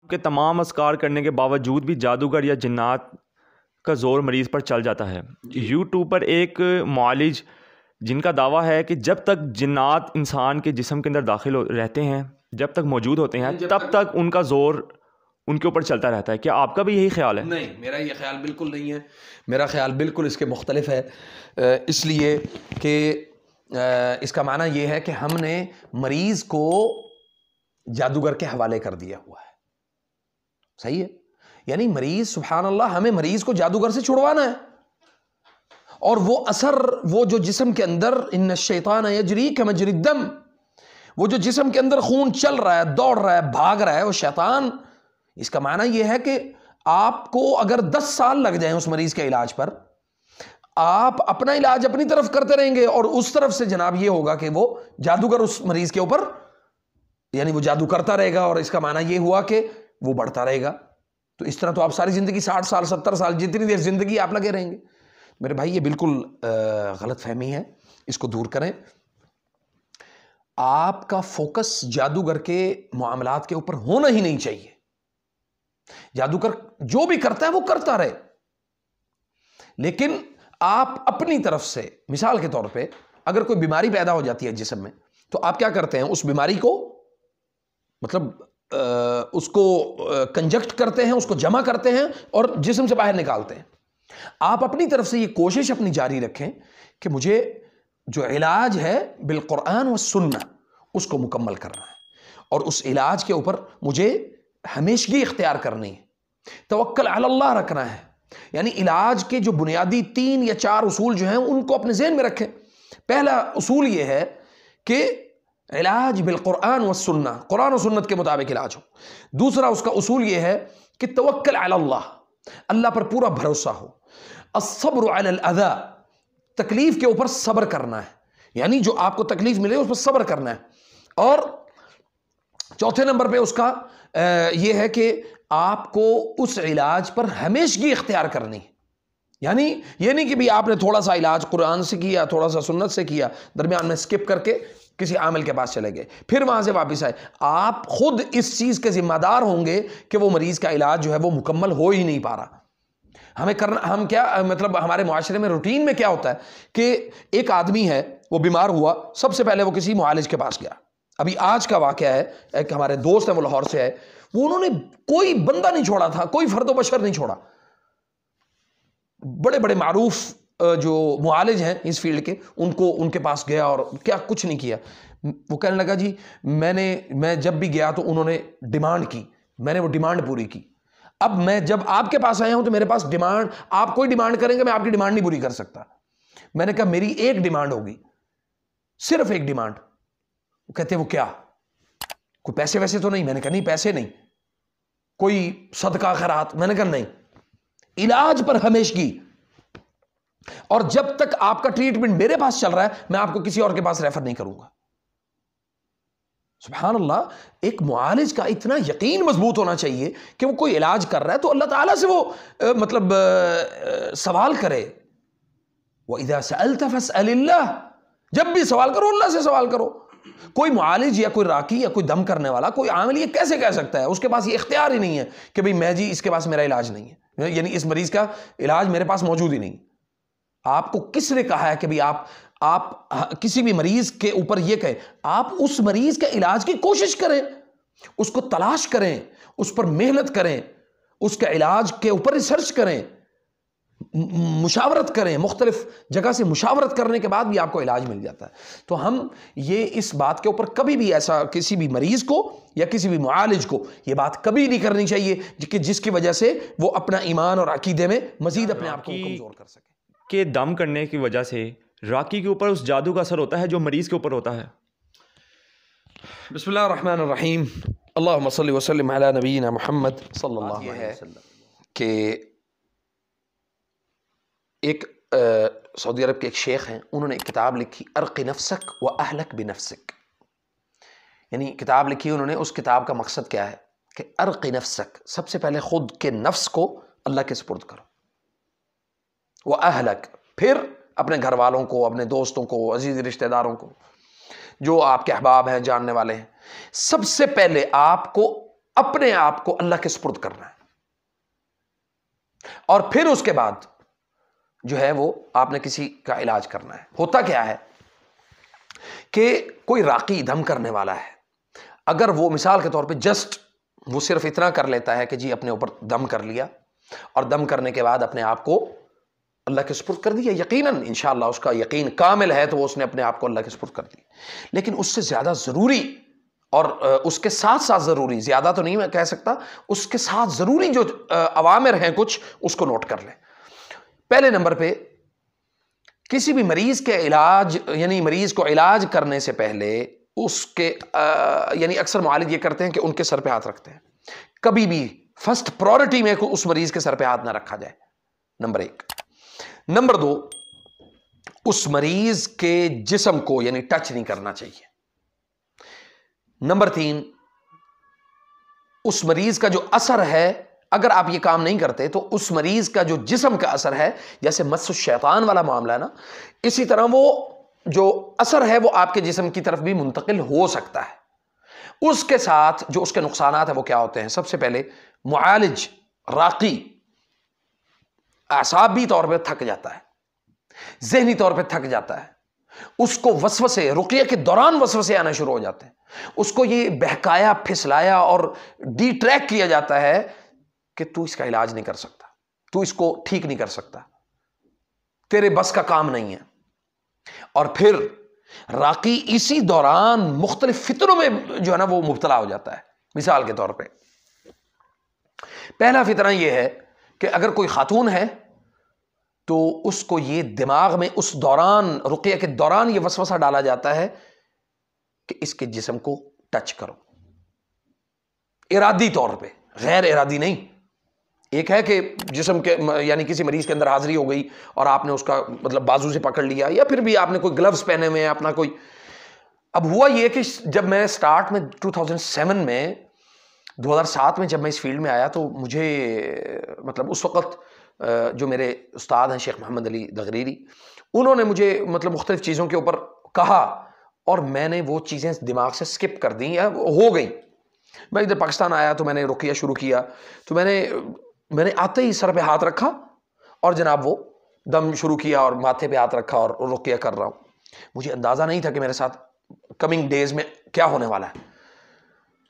کہ تمام اذکار کرنے کے باوجود بھی جادوگر یا جنات کا زور مریض پر چل جاتا ہے۔ یوٹیوب پر ایک معالج جن کا دعویٰ ہے کہ جب تک جنات انسان کے جسم کے اندر داخل رہتے ہیں، جب تک موجود ہوتے ہیں، تب تک ان کا زور ان کے اوپر چلتا رہتا ہے۔ کیا آپ کا بھی یہی خیال ہے؟ نہیں، میرا یہ خیال بالکل نہیں ہے، میرا خیال بالکل اس کے مختلف ہے، اس لیے کہ اس کا معنی یہ ہے کہ ہم نے مریض کو جادوگر کے حوالے کر دیا ہوا ہے، صحیح ہے؟ یعنی مریض، سبحان اللہ، ہمیں مریض کو جادوگر سے چھڑوانا ہے، اور وہ اثر، وہ جو جسم کے اندر ان الشیطان یجری کمجری الدم، وہ جو جسم کے اندر خون چل رہا ہے، دوڑ رہا ہے، بھاگ رہا ہے، وہ شیطان، اس کا معنی یہ ہے کہ آپ کو اگر 10 سال لگ جائیں اس مریض کے علاج پر، آپ اپنا علاج اپنی طرف کرتے رہیں گے، اور اس طرف سے جناب یہ ہوگا کہ وہ جادوگر اس مریض کے اوپر، یعنی وہ جادو کرتا رہے گا، اور اس کا معنی یہ ہوا کہ وہ بڑھتا رہے گا۔ تو اس طرح تو آپ ساری زندگی 60 سال 70 سال جتنی دیر زندگی آپ لگے رہیں گے۔ میرے بھائی یہ بالکل غلط فہمی ہے، اس کو دور کریں۔ آپ کا فوکس جادوگر کے معاملات کے اوپر ہونا ہی نہیں چاہیے۔ جادوگر جو بھی کرتا ہے وہ کرتا رہے، لیکن آپ اپنی طرف سے، مثال کے طور پہ اگر کوئی بیماری پیدا ہو جاتی ہے جسم میں، تو آپ کیا کرتے ہیں؟ اس بیماری کو مطلب اس کو کنجکٹ کرتے ہیں، اس کو جمع کرتے ہیں اور جسم سے باہر نکالتے ہیں۔ آپ اپنی طرف سے یہ کوشش اپنی جاری رکھیں کہ مجھے جو علاج ہے بالقرآن والسنہ اس کو مکمل کرنا ہے، اور اس علاج کے اوپر مجھے ہمیشگی اختیار کرنی ہے، توکل علی اللہ رکھنا ہے۔ یعنی علاج کے جو بنیادی 3 یا 4 اصول جو ہیں ان کو اپنے ذہن میں رکھیں۔ پہلا اصول یہ ہے کہ علاج بالقرآن والسنہ، قرآن و سنت کے مطابق علاج ہو۔ دوسرا اس کا اصول یہ ہے کہ توکل علی اللہ، اللہ پر پورا بھروسہ ہو۔ الصبر علی الاذی، تکلیف کے اوپر صبر کرنا ہے، یعنی جو آپ کو تکلیف ملے اس پر صبر کرنا ہے۔ اور چوتھے نمبر پہ اس کا یہ ہے کہ آپ کو اس علاج پر ہمیشگی اختیار کرنی ہے۔ یعنی یہ نہیں کہ بھی آپ نے تھوڑا سا علاج قرآن سے کیا، تھوڑا سا سنت سے کیا، درمیان میں سکپ کر کے کسی عامل کے پاس چلے گئے، پھر وہاں سے واپس آئے۔ آپ خود اس چیز کے ذمہ دار ہوں گے کہ وہ مریض کا علاج جو ہے وہ مکمل ہو ہی نہیں پا رہا۔ ہمیں کرنا، ہم کیا مطلب ہمارے معاشرے میں روٹین میں کیا ہوتا ہے کہ ایک آدمی ہے، وہ بیمار ہوا، سب سے پہلے وہ کسی معالج کے پاس گیا۔ ابھی آج کا واقعہ ہے، ایک ہمارے دوست ہیں، وہ لاہور سے ہے، وہ انہوں نے کوئی بندہ نہیں چھوڑا تھا، کوئی فرد و بشر نہیں چھوڑا، بڑے بڑے معروف جو معالج ہیں اس فیلڈ کے، ان کے پاس گیا اور کیا کچھ نہیں کیا۔ وہ کہنے لگا جی میں جب بھی گیا تو انہوں نے ڈیمانڈ کی، میں نے وہ ڈیمانڈ پوری کی، اب میں جب آپ کے پاس آیا ہوں تو میرے پاس ڈیمانڈ، آپ کوئی ڈیمانڈ کریں گے میں آپ کی ڈیمانڈ نہیں پوری کر سکتا۔ میں نے کہا میری ایک ڈیمانڈ ہوگی، صرف ایک ڈیمانڈ۔ وہ کہتے ہیں وہ کیا؟ کوئی پیسے ویسے تو نہیں؟ میں نے کہا نہیں پیسے نہیں۔ کوئی صدقہ خیرات؟ میں نے کہا نہیں، علاج پر ہمیشگی، اور جب تک آپ کا ٹریٹمنٹ میرے پاس چل رہا ہے میں آپ کو کسی اور کے پاس ریفر نہیں کروں گا۔ سبحان اللہ، ایک معالج کا اتنا یقین مضبوط ہونا چاہیے کہ وہ کوئی علاج کر رہا ہے تو اللہ تعالیٰ سے وہ مطلب سوال کرے۔ وَإِذَا سَأَلْتَ فَاسْأَلِ اللَّهِ، جب بھی سوال کرو اللہ سے سوال کرو۔ کوئی معالج یا کوئی راقی یا کوئی دم کرنے والا، کوئی عامل یہ کیسے کہہ سکتا ہے؟ اس کے پاس یہ اختیار ہی نہیں ہے کہ بھئی میں جی اس کے پاس میرا علاج نہیں ہے، یعنی اس مریض کا علاج میرے پاس موجود ہی نہیں۔ آپ کو کس نے کہا ہے کہ بھئی آپ کسی بھی مریض کے اوپر یہ کہیں؟ آپ اس مریض کے علاج کی کوشش کریں، اس کو تلاش کریں، اس پر محنت کریں، اس کے علاج کے اوپر ریسرچ کریں، مشاورت کریں، مختلف جگہ سے مشاورت کرنے کے بعد بھی آپ کو علاج مل جاتا ہے۔ تو ہم یہ اس بات کے اوپر کبھی بھی ایسا کسی بھی مریض کو یا کسی بھی معالج کو یہ بات کبھی نہیں کرنی چاہیے کہ جس کی وجہ سے وہ اپنا ایمان اور عقیدے میں مزید اپنے آپ کو کمزور کر سکے۔ کہ دم کرنے کی وجہ سے راقی کے اوپر اس جادو کا اثر ہوتا ہے جو مریض کے اوپر ہوتا ہے۔ بسم اللہ الرحمن الرحیم، اللہم صلی وسلم علی نبینا محمد صلی اللہ علیہ وسلم۔ کہ ایک سعودی عرب کے ایک شیخ ہیں، انہوں نے ایک کتاب لکھی، ارق نفسک و اہلک بنفسک، یعنی کتاب لکھی انہوں نے، اس کتاب کا مقصد کیا ہے کہ ارق نفسک، سب سے پہلے خود کے نفس کو اللہ کے سپرد کرو، وہ اہلک، پھر اپنے گھر والوں کو، اپنے دوستوں کو، عزیز رشتہ داروں کو، جو آپ کے احباب ہیں، جاننے والے ہیں۔ سب سے پہلے آپ کو اپنے آپ کو اللہ کے سپرد کرنا ہے، اور پھر اس کے بعد جو ہے وہ آپ نے کسی کا علاج کرنا ہے۔ ہوتا کیا ہے کہ کوئی راقی دم کرنے والا ہے، اگر وہ مثال کے طور پہ جسٹ وہ صرف اتنا کر لیتا ہے کہ جی اپنے اوپر دم کر لیا، اور دم کرنے کے بعد اپنے آپ کو اللہ کے سپرد کر دیا، یقیناً انشاءاللہ اس کا یقین کامل ہے تو اس نے اپنے آپ کو اللہ کے سپرد کر دی، لیکن اس سے زیادہ ضروری اور اس کے ساتھ ساتھ ضروری، زیادہ تو نہیں میں کہہ سکتا، اس کے ساتھ ضروری جو اوامر ہیں کچھ، اس کو نوٹ کر لیں۔ پہلے نمبر پہ کسی بھی مریض کے علاج، یعنی مریض کو علاج کرنے سے پہلے اس کے یعنی اکثر معالج یہ کرتے ہیں کہ ان کے سر پہ ہاتھ رکھتے ہیں، کبھی بھی فرسٹ پرائورٹی میں اس مریض کے سر پہ ہاتھ نہ رکھا جائے، نمبر 1۔ نمبر 2، اس مریض کے جسم کو یعنی ٹچ نہیں کرنا چاہیے۔ نمبر 3، اس مریض کا جو اثر ہے، اگر آپ یہ کام نہیں کرتے تو اس مریض کا جو جسم کا اثر ہے، جیسے مس الشیطان والا معاملہ ہے نا، اسی طرح وہ جو اثر ہے وہ آپ کے جسم کی طرف بھی منتقل ہو سکتا ہے۔ اس کے ساتھ جو اس کے نقصانات ہیں وہ کیا ہوتے ہیں؟ سب سے پہلے معالج راقی اعصابی طور پہ تھک جاتا ہے، ذہنی طور پہ تھک جاتا ہے، اس کو وسوسے، رقیہ کے دوران وسوسے آنا شروع ہو جاتے ہیں، اس کو یہ بہکایا پھسلایا اور ڈی ٹریک کیا جاتا ہے کہ تو اس کا علاج نہیں کر سکتا، تو اس کو ٹھیک نہیں کر سکتا، تیرے بس کا کام نہیں ہے۔ اور پھر راقی اسی دوران مختلف فتنوں میں جو ہے نا وہ مبتلا ہو جاتا ہے۔ مثال کے طور پہ پہلا فتنہ یہ ہے کہ اگر کوئی خاتون ہے تو اس کو یہ دماغ میں اس دوران، رقیہ کے دوران یہ وسوسہ ڈالا جاتا ہے کہ اس کے جسم کو ٹچ کرو، ارادی طور پہ، غیر ارادی نہیں۔ ایک ہے کہ جسم کے یعنی کسی مریض کے اندر حاضری ہو گئی اور آپ نے اس کا مطلب بازو سے پکڑ لیا، یا پھر بھی آپ نے کوئی گلوز پہنے ہوئے ہیں اپنا کوئی۔ اب ہوا یہ کہ جب میں سٹارٹ میں 2007 میں 2007 میں جب میں اس فیلڈ میں آیا تو مجھے مطلب اس وقت جو میرے استاد ہیں شیخ محمد علی دغریری، انہوں نے مجھے مطلب مختلف چیزوں کے اوپر کہا اور میں نے وہ چیزیں دماغ سے سکپ کر دیں یا ہو گئیں۔ میں ادھر پاکستان آیا تو میں نے رقیہ شروع کیا، تو میں نے آتے ہی سر پہ ہاتھ رکھا اور جناب وہ دم شروع کیا اور ماتھے پہ ہاتھ رکھا اور رقیہ کر رہا ہوں۔ مجھے اندازہ نہیں تھا کہ میرے ساتھ کمنگ ڈیز میں کیا ہونے والا ہے۔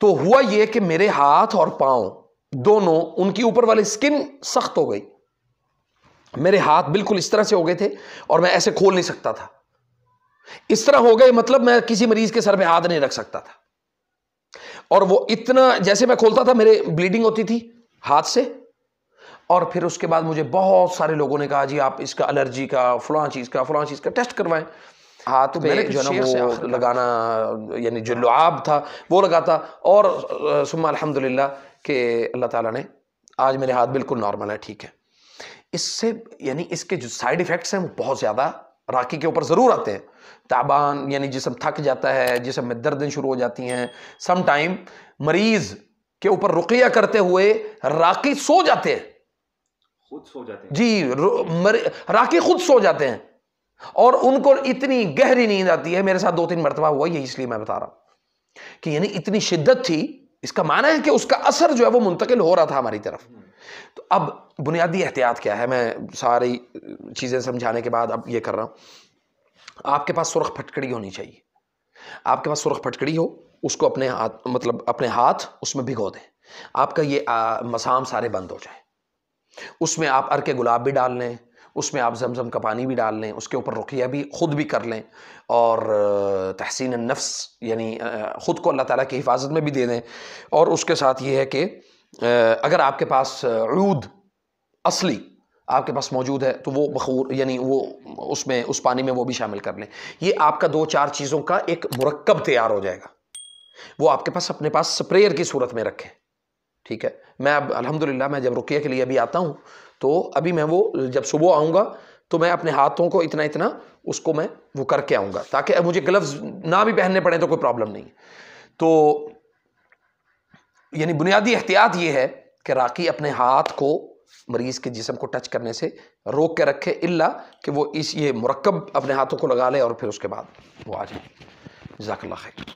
تو ہوا یہ کہ میرے ہاتھ اور پاؤں دونوں، ان کی اوپر والی سکن سخت ہو گئی، میرے ہاتھ بالکل اس طرح سے ہو گئے تھے اور میں ایسے کھول نہیں سکتا تھا، اس طرح ہو گئے مطلب میں کسی مریض کے سر پہ ہاتھ نہیں رکھ سکتا تھا، اور وہ اتنا جیسے میں کھولتا تھا میرے بلیڈنگ ہوتی تھی ہاتھ سے۔ اور پھر اس کے بعد مجھے بہت سارے لوگوں نے کہا جی آپ اس کا الرجی کا فلاں چیز کا ٹیسٹ کروائیں۔ ہاتھ پہ جو ہے نا وہ لگانا، یعنی جو لعاب تھا وہ لگاتا، اور ثم الحمدللہ کہ اللہ تعالیٰ نے آج میرے ہاتھ بالکل نارمل ہے، ٹھیک ہے۔ اس سے یعنی اس کے جو سائیڈ ایفیکٹس ہیں وہ بہت زیادہ راقی کے اوپر ضرور آتے ہیں، تعبان، یعنی جسم تھک جاتا ہے، جسم میں دردیں شروع ہو جاتی ہیں، سم ٹائم مریض کے اوپر رقیہ کرتے ہوئے راقی سو جاتے ہیں، خود سو جاتے ہیں جی، راقی خود سو جاتے ہیں اور ان کو اتنی گہری نیند آتی ہے۔ میرے ساتھ 2-3 مرتبہ ہوا، یہ اس لیے میں بتا رہا ہوں کہ یعنی اتنی شدت تھی، اس کا معنی ہے کہ اس کا اثر جو ہے وہ منتقل ہو رہا تھا ہماری طرف۔ تو اب بنیادی احتیاط کیا ہے، میں ساری چیزیں سمجھانے کے بعد اب یہ کر رہا ہوں۔ آپ کے پاس سرخ پھٹکڑی ہونی چاہیے، آپ کے پاس سرخ پھٹکڑی ہو، اس کو اپنے ہاتھ مطلب اپنے ہاتھ اس میں بھگو دیں، آپ کا یہ مسام سارے بند ہو جائیں۔ اس میں آپ عرق گلاب بھی ڈال لیں، اس میں آپ زمزم کا پانی بھی ڈال لیں، اس کے اوپر رقیہ بھی خود بھی کر لیں، اور تحسین النفس یعنی خود کو اللہ تعالیٰ کی حفاظت میں بھی دے دیں۔ اور اس کے ساتھ یہ ہے کہ اگر آپ کے پاس عود اصلی آپ کے پاس موجود ہے تو وہ بخور یعنی وہ اس پانی میں وہ بھی شامل کر لیں۔ یہ آپ کا 2-4 چیزوں کا ایک مرکب تیار ہو جائے گا، وہ آپ کے پاس اپنے پاس سپریئر کی صورت میں رکھیں، ٹھیک ہے۔ میں اب الحمدللہ میں جب رقیہ کے لیے ابھی آتا ہوں تو ابھی میں وہ جب صبح آؤں گا تو میں اپنے ہاتھوں کو اتنا اس کو میں وہ کر کے آؤں گا تاکہ مجھے گلوز نہ بھی پہننے پڑیں تو کوئی پرابلم نہیں۔ تو یعنی بنیادی احتیاط یہ ہے کہ راقی اپنے ہاتھ کو مریض کے جسم کو ٹچ کرنے سے روک کے رکھے، الا کہ وہ یہ مرکب اپنے ہاتھوں کو لگا لے اور پھر اس کے بعد وہ آ جائے۔ جزاک اللہ خیر۔